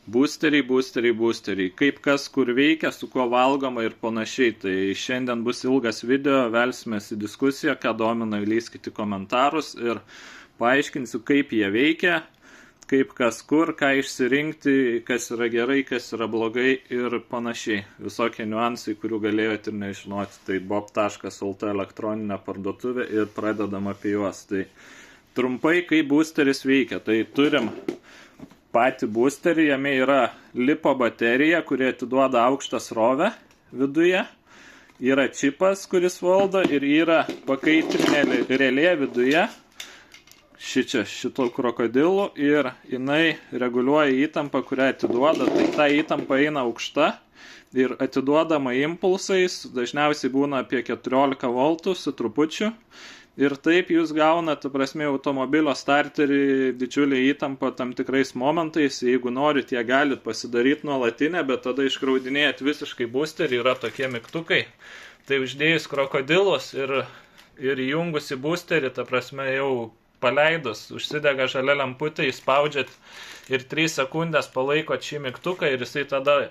Boosteriai. Kaip kas kur veikia, su kuo valgoma ir panašiai. Tai šiandien bus ilgas video, velsimės į diskusiją, ką domina, įleiskite komentarus ir paaiškinsiu, kaip jie veikia, kaip kas kur, ką išsirinkti, kas yra gerai, kas yra blogai ir panašiai. Visokie niuansai, kurių galėjote ir nežinoti. Tai bob.lt elektroninė parduotuvė ir pradedam apie juos. Tai trumpai, kaip boosteris veikia. Tai turim patį boosterį, jame yra lipo baterija, kuri atiduoda aukštą srovę viduje. Yra čipas, kuris valdo ir yra pakaitrinė relė viduje. Šito krokodilų ir jinai reguliuoja įtampą, kurią atiduoda. Tai ta įtampa eina aukšta ir atiduodama impulsais, dažniausiai būna apie 14 voltų su trupučiu. Ir taip jūs gaunate, automobilio starterį didžiulį įtampą tam tikrais momentais. Jeigu norit, jie galit pasidaryti nuolatinę, bet tada iškraudinėjat visiškai boosterį, yra tokie mygtukai. Tai uždėjus krokodilus ir įjungus į boosterį, jau paleidus, užsidega žalia lemputė, įspaudžiat ir 3 sekundės palaikot šį mygtuką ir jisai tada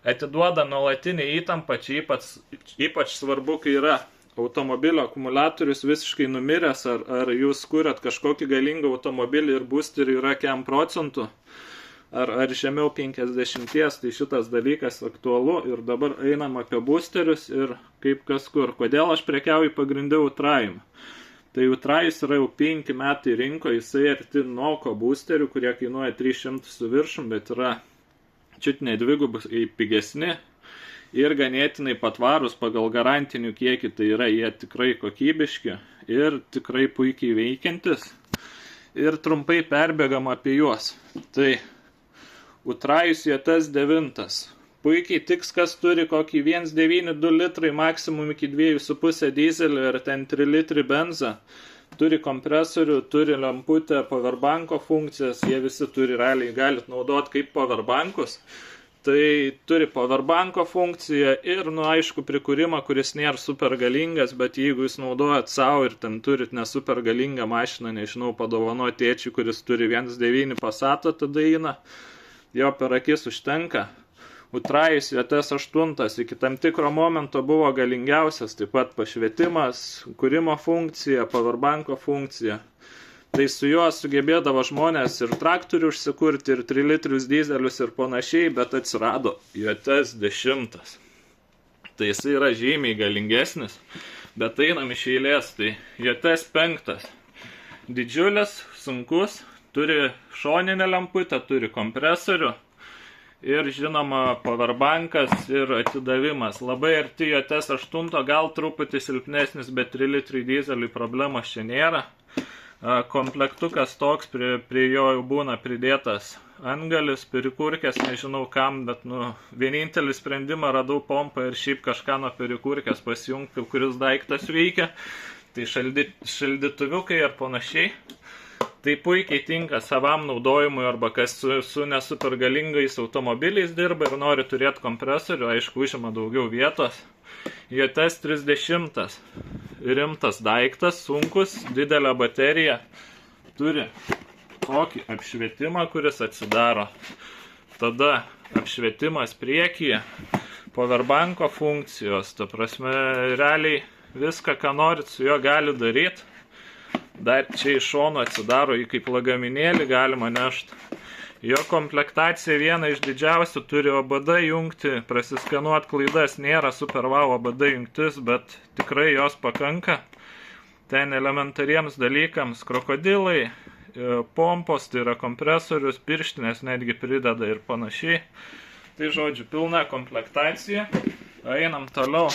atiduoda nuolatinį įtampą. Čia ypač svarbu, kai yra automobilio akumuliatorius visiškai numiręs, ar jūs kuriat kažkokį galingą automobilį ir boosterį yra 100%, ar žemiau 50, tai šitas dalykas aktualu. Ir dabar einam apie boosterius ir kaip kas kur. Kodėl aš prekiauju pagrindė Ultraim? Tai Ultrajus yra jau 5 metai rinko, jisai arti Noko boosterių, kurie kainuoja 300 su viršum, bet yra čiut ne dvigubai pigesni. Ir ganėtinai patvarus pagal garantinių kiekį, tai yra jie tikrai kokybiški ir tikrai puikiai veikiantis. Ir trumpai perbėgam apie juos. Tai Ultrajus JTS 9. Puikiai tiks, kas turi kokį 1,9-2 litrai, maksimum iki 2,5 dizelį ir ten 3 litrai benzą. Turi kompresorių, turi lemputę, powerbanko funkcijas, jie visi turi realiai, galit naudoti kaip powerbankus. Tai turi powerbanko funkciją ir, aišku, prikūrimą, kuris nėra super galingas, bet jeigu jūs naudojat savo ir ten turit nesuper galingą mašiną, nežinau, padovano tėčiui, kuris turi 1,9 Passatą, tada eina, jo per akis užtenka. Ultrajus JTS 8 iki tam tikro momento buvo galingiausias, taip pat pašvietimas, kūrimo funkcija, powerbanko funkcija. Tai su juo sugebėdavo žmonės ir traktorių užsikurti, ir 3 litrius dizelius ir panašiai, bet atsirado JTS 10. Tai jis yra žymiai galingesnis, bet einam iš eilės. Tai JTS 5. Didžiulis, sunkus, turi šoninę lemputę, turi kompresorių ir žinoma powerbankas ir atidavimas. Labai arti JTS 8, gal truputį silpnesnis, bet 3 litrai dizeliui problemos čia nėra. Komplektukas toks, prie jo jau būna pridėtas antgalis, perikurkės, nežinau kam, bet vienintelį sprendimą radau pompą ir šiaip kažką nuo perikurkės pasijungti, kuris daiktas veikia. Tai šaldytuviukai ar panašiai. Tai puikiai tinka savam naudojimui arba kas su nesuper galingais automobiliais dirba ir nori turėti kompresorių, aišku, užima daugiau vietos. JTS 30. Rimtas daiktas, sunkus, didelė baterija, turi tokį apšvietimą, kuris atsidaro. Tada apšvietimas priekyje, powerbanko funkcijos, realiai viską, ką norit, su juo gali daryti. Dar čia iš šono atsidaro jį kaip lagaminėlį, galima nešti. Jo komplektacija viena iš didžiausių, turi OBD jungti, prasiskanuot klaidas, nėra super wow OBD jungtis, bet tikrai jos pakanka. Ten elementariems dalykams krokodilai, pompos, tai yra kompresorius, pirštinės netgi prideda ir panašiai. Tai žodžiu, pilna komplektacija. Einam toliau.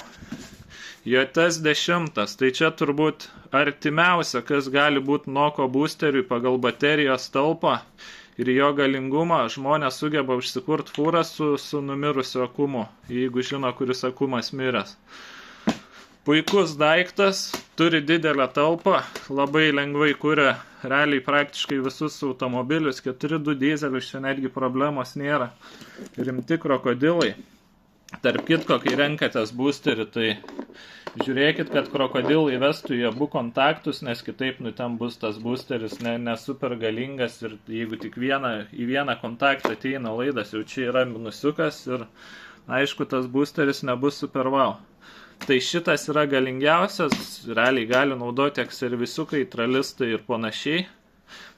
JTS 10. Tai čia turbūt artimiausia, kas gali būti Noko boosteriui pagal baterijos talpą. Ir jo galingumą žmonės sugeba užsikurti fūrą su numirusiu akumu, jeigu žino, kuris akumas miręs. Puikus daiktas, turi didelę talpą, labai lengvai kuria realiai praktiškai visus automobilius, 4.2 dizelius, čia netgi problemos nėra, rimti krokodilai. Tarp kitko, kai renkatės boosterį, tai žiūrėkit, kad krokodilai vestų į abu kontaktus, nes kitaip ten bus tas boosteris nesuper galingas ir jeigu tik į vieną kontaktą ateina laidas, jau čia yra minusiukas ir aišku, tas boosteris nebus super wow. Tai šitas yra galingiausias, realiai gali naudoti tiek servisiukai, tralistai ir panašiai.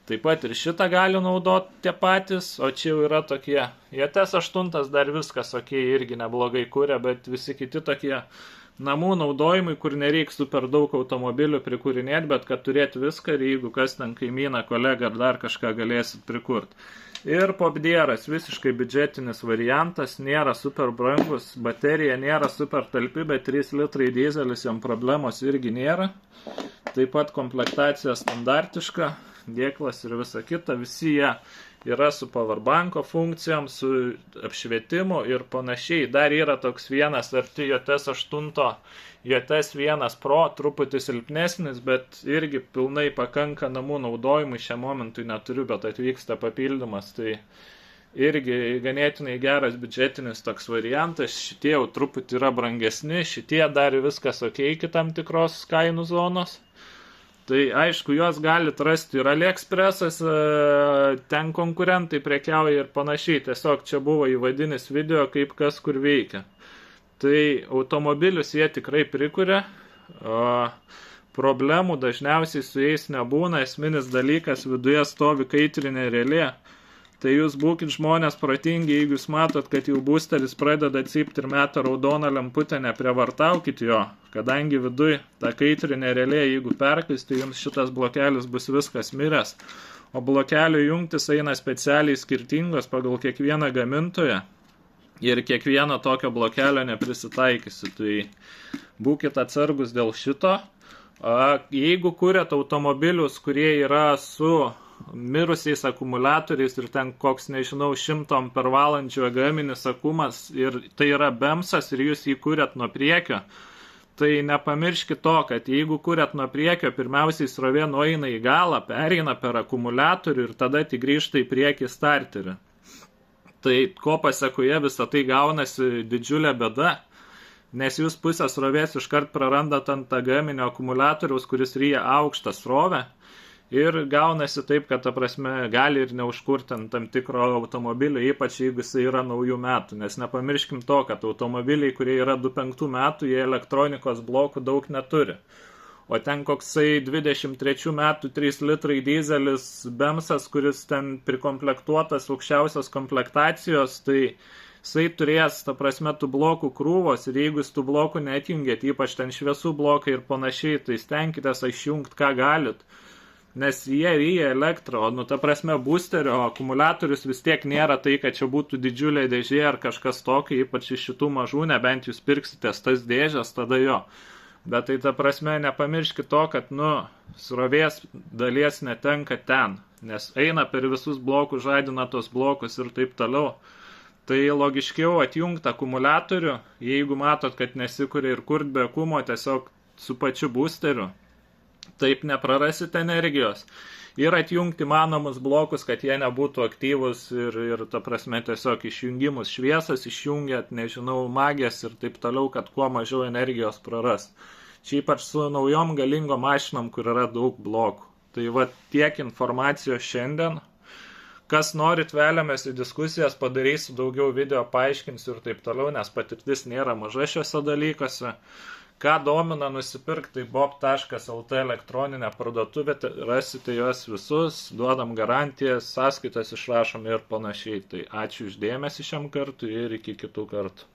Taip pat ir šitą gali naudoti tie patys, o čia jau yra tokie, JTS 8 dar viskas ok, irgi neblogai kuria, bet visi kiti tokie namų naudojimai, kur nereiks super daug automobilių prikūrinėti, bet kad turėti viską ir jeigu kas ten kaimyną, kolegą ar dar kažką galėsit prikurti. Ir popdieras, visiškai biudžetinis variantas, nėra super brangus, baterija nėra super talpi, bet 3 litrai dizelis, jam problemos irgi nėra. Taip pat komplektacija standartiška, dėklas ir visa kita, visi jie yra su powerbanko funkcijom, su apšvietimu ir panašiai. Dar yra toks vienas arti JTS 8, JTS 1 Pro, truputį silpnesnis, bet irgi pilnai pakanka namų naudojimui, šiam momentui neturiu, bet atvyksta papildymas, tai irgi ganėtinai geras biudžetinis toks variantas, šitie jau truputį yra brangesni, šitie dar viskas ok iki tam tikros kainų zonos. Tai aišku, juos galit rasti ir AliExpress'as, ten konkurentai prekiauja ir panašiai. Tiesiog čia buvo įvadinis video, kaip kas kur veikia. Tai automobilius jie tikrai prikuria, problemų dažniausiai su jais nebūna, esminis dalykas viduje stovi kaitrinė relė. Tai jūs būkit žmonės protingi, jeigu jūs matot, kad jau boosteris pradeda cypti ir meta raudoną lemputę, neprievartaukit jo, kadangi viduj ta kaitrinė relė, jeigu perkais, tai jums šitas blokelis bus viskas miręs. O blokelio jungtis eina specialiai skirtingos pagal kiekvieną gamintoją ir kiekvieno tokio blokelio neprisitaikysi. Tai būkit atsargus dėl šito. Jeigu kuriat automobilius, kurie yra su mirusiais akumuliatoriais ir ten koks, nežinau, 100 per valandžių agaminis akumas ir tai yra BEMSas ir jūs jį kuriat nuo priekio, tai nepamirškit to, kad jeigu kuriat nuo priekio, pirmiausiai srovė nueina į galą, pereina per akumuliatorių ir tada tik grįžta į priekį starterį. Tai ko pasekoje visą tai gaunasi didžiulė bėda, nes jūs pusę srovės iškart prarandat ant agaminio akumuliatoriaus, kuris ryja aukštą srovę. Ir gaunasi taip, kad, ta prasme, gali ir neužkurti ant tam tikro automobilio, ypač jeigu jis yra naujų metų. Nes nepamirškim to, kad automobiliai, kurie yra 25 metų, jie elektronikos blokų daug neturi. O ten koksai 23 metų 3 litrai dizelis BEMSas, kuris ten prikomplektuotas aukščiausios komplektacijos, tai jisai turės, ta prasme, tų blokų krūvos ir jeigu jūs tų blokų neatjungėt, ypač ten šviesų blokai ir panašiai, tai stenkitės išjungti, ką galit. Nes jie ryja elektrą, o ta prasme boosterio akumuliatorius vis tiek nėra tai, kad čia būtų didžiulė dėžė ar kažkas tokio, ypač iš šitų mažų, nebent jūs pirksitės tas dėžės, tada jo. Bet tai ta prasme nepamirškit to, kad, srovės dalies netenka ten, nes eina per visus blokus, žadina tos blokus ir taip toliau. Tai logiškiau atjungti akumuliatorių, jeigu matot, kad nesikuria ir kurt be akumo, tiesiog su pačiu boosteriu. Taip neprarasite energijos. Ir atjungti manomus blokus, kad jie nebūtų aktyvus ir ta prasme tiesiog išjungimus šviesas, išjungiat, nežinau, magijas ir taip toliau, kad kuo mažiau energijos praras. Čia ypač su naujom galingom mašinom, kur yra daug blokų. Tai va tiek informacijos šiandien. Kas norit, veliamės į diskusijas, padarysiu daugiau video, paaiškinsiu ir taip toliau, nes patirtis nėra maža šiuose dalykuose. Ką domina nusipirkti, tai bob.lt elektroninę parduotuvę, rasite juos visus, duodam garantijas, sąskaitas išrašom ir panašiai. Tai ačiū uždėmesį šiam kartui ir iki kitų kartų.